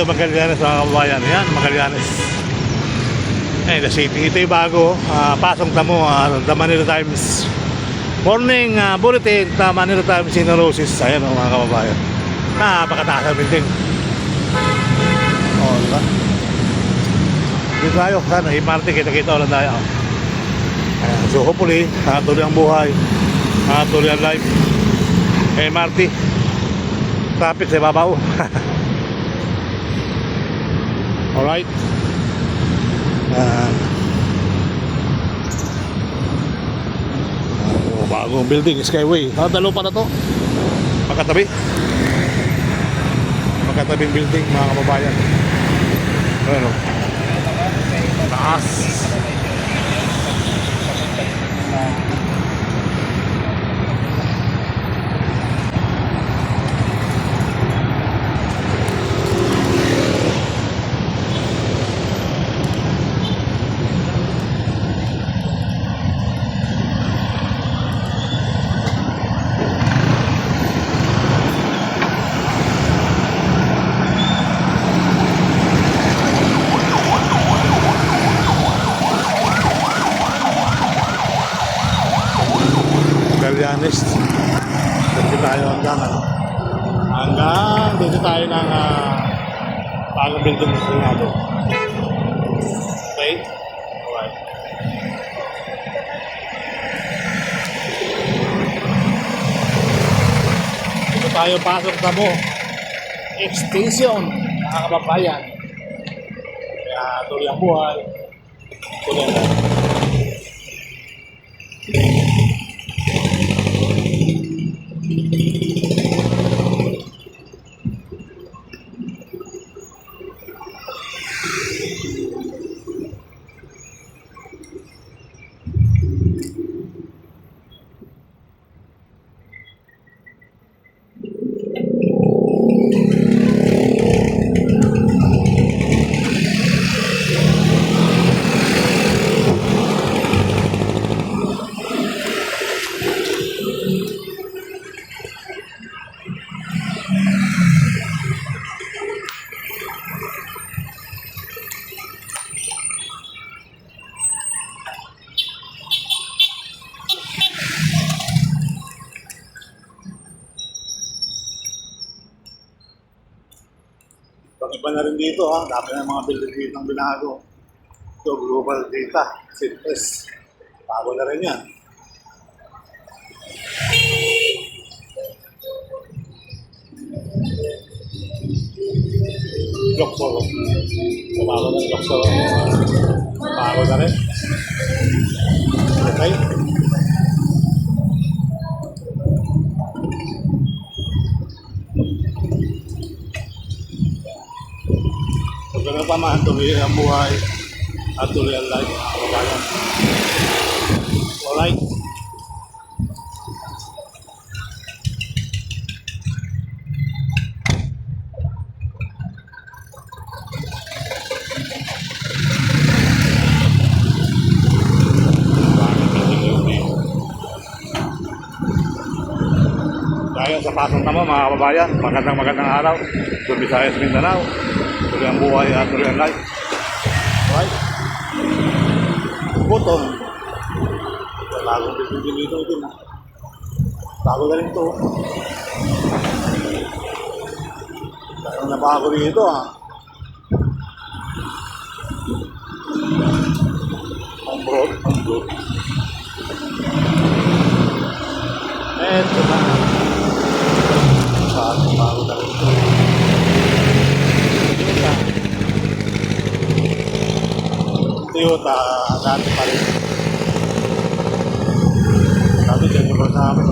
tayo Magallanes mga kababayan. Yan, Magallanes. The city. Ito yung bago. Pasong Tamo, The Manila Times. Morning bulletin, The Manila Times in Roses. Ayan mga kababayan. Napakataas ang building. Diba? Dito tayo. Sana, MRT, kita-kita ulit tayo. Ayan. So hopefully, tuloy ang buhay. Tuloy ang life. MRT. Traffic sa ibabaw. Alright. Bagong building, Skyway. Dalawa pa na to. Magkatabi. Magkatabing building mga kababayan. Ano? Taas. Magallanes. Dito tayo hanggang dito tayo ng bagong building natin. Okay? Alright. Dito tayo Pasong Tamo extension mga kababayan. Kaya tuloy ang buhay. Tuloy ang buhay. Iba na rin dito dami ng mga building dito ng binago. So global data, CITES. Bago na rin yan. Luxor. So bago na rin Luxor. Bago na rin. Okay. Ganun pa man, tuloy ang buhay at tuloy ang life. Alright. Tayo sa Pasong Tamo mga kababayan. Magandang araw. Sa Visayas, Mindanao. Tuloy ang buhay at tuloy ang life. Alright. Button. Bagong building dito din. Bago na rin ito. Dahil na bago dito Ang broad. Eto na. Bago na rin ito. Toyota, dati pa rin. Dati dyan yung sa amin.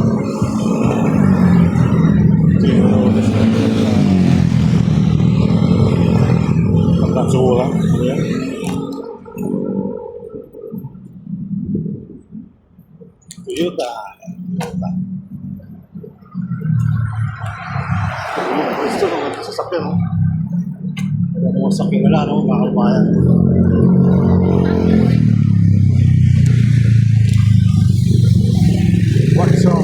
Ang basura. Ayan. Toyota. Gusto nung sasakyan, no? Mga saking wala, no? Mga kabayan. What's up?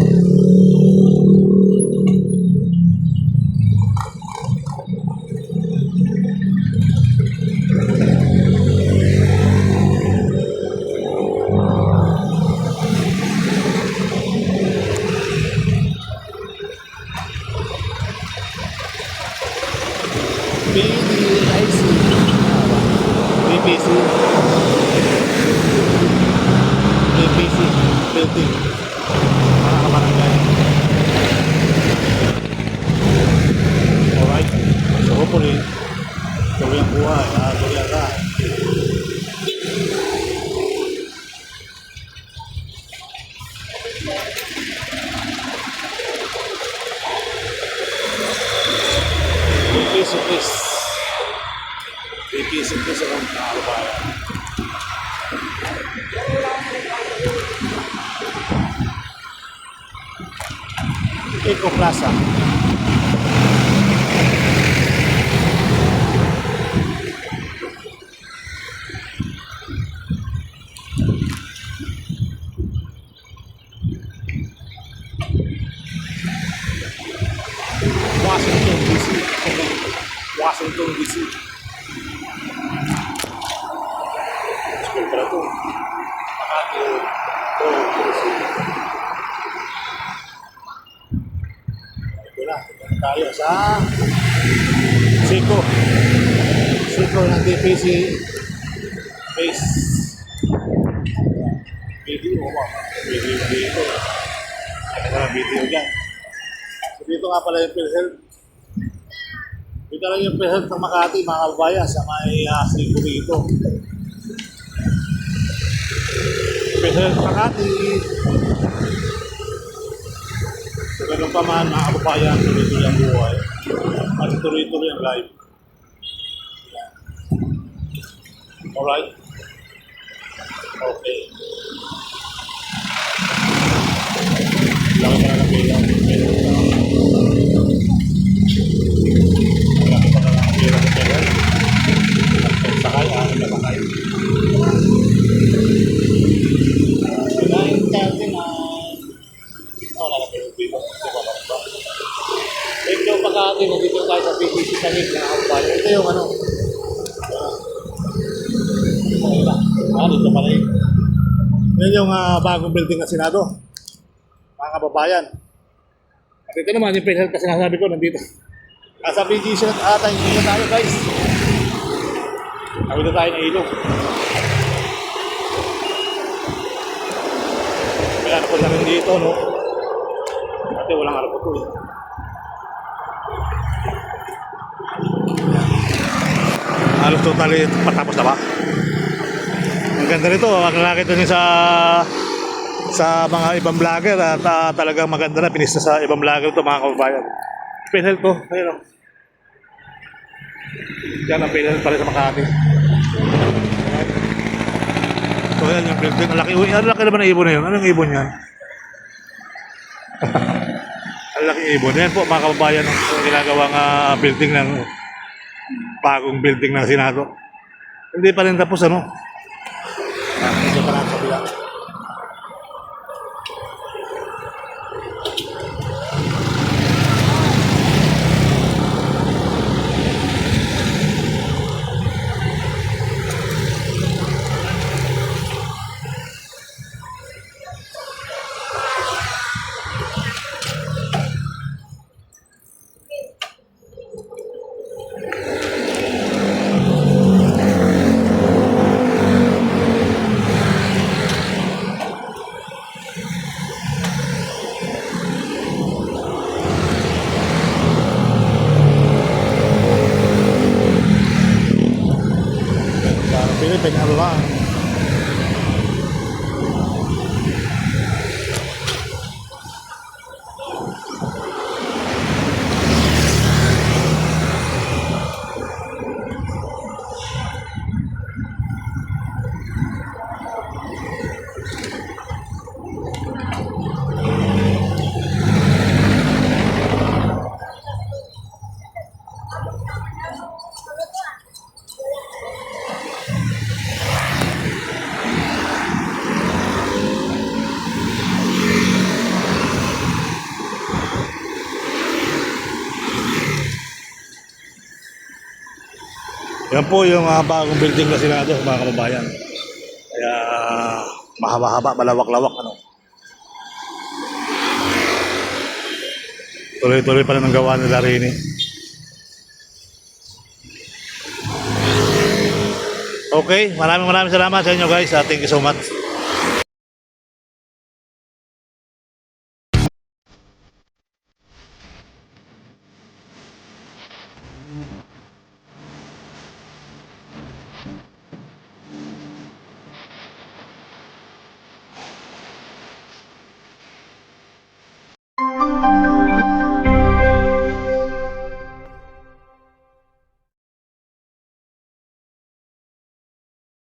PDIC. DPC. DPC. Building. Mga kabarangay. Alright. So hopefully, tuloy ang buhay. Tuloy ang lahat. DPC. DPC sa mga kababayan. Eco Plaza. Washington DC. Washington DC. School pala ito. Makati. Ito na. Tayo sa Siko. Siko ng DPC base. Video mo ba? Video dito. Ano na video dyan? So dito nga pala yung PhilHealth. Dito lang yung PhilHealth ng Makati, mga kababayan, sa may Siko dito. PhilHealth Makati. So ganun pa man, mga kababayan, tuloy-tuloy ang buhay. At tuloy-tuloy ang live. Alright? Okay. Laki pa na ng pera. Laki pa na ng pera sa pera. Sakay, nakakay. 9:39. Wala na pero dito. Ito Makati, nandito tayo sa PTC Tanig na kababayan. Ito yung ano. Dito pala yun. Yan yung bagong building na Senado. Mga kababayan. At ito naman yung PhilHealth na sinasabi ko nandito. Nasa PGC na tayo tayo guys. Tawid na tayo ng ilog. Kaya na po na rin dito, no? Kasi walang araw po ito eh. Halos totally patapos na ba? Ang ganda nito, nakakita niyo sa mga ibang vlogger at talagang maganda na pinista sa ibang vlogger ito mga kababayan. PhilHealth to, ayun o. Yan ang PhilHealth pala sa Makati. So yan yung building, ang laki naman ng ibon na yun. Anong ibon yan? Ang laki ibon. Yan po mga kababayan ang ginagawang building ng bagong building ng Senado. Hindi pa rin tapos ano. Hindi pa rin sa bilang. Philippine Airlines. Yan po yung bagong building na Senado, mga kababayan. Kaya mahaba-haba, malawak-lawak ano. Tuloy-tuloy pa rin ang gawa nila rin eh. Okay, maraming salamat sa inyo guys. Thank you so much.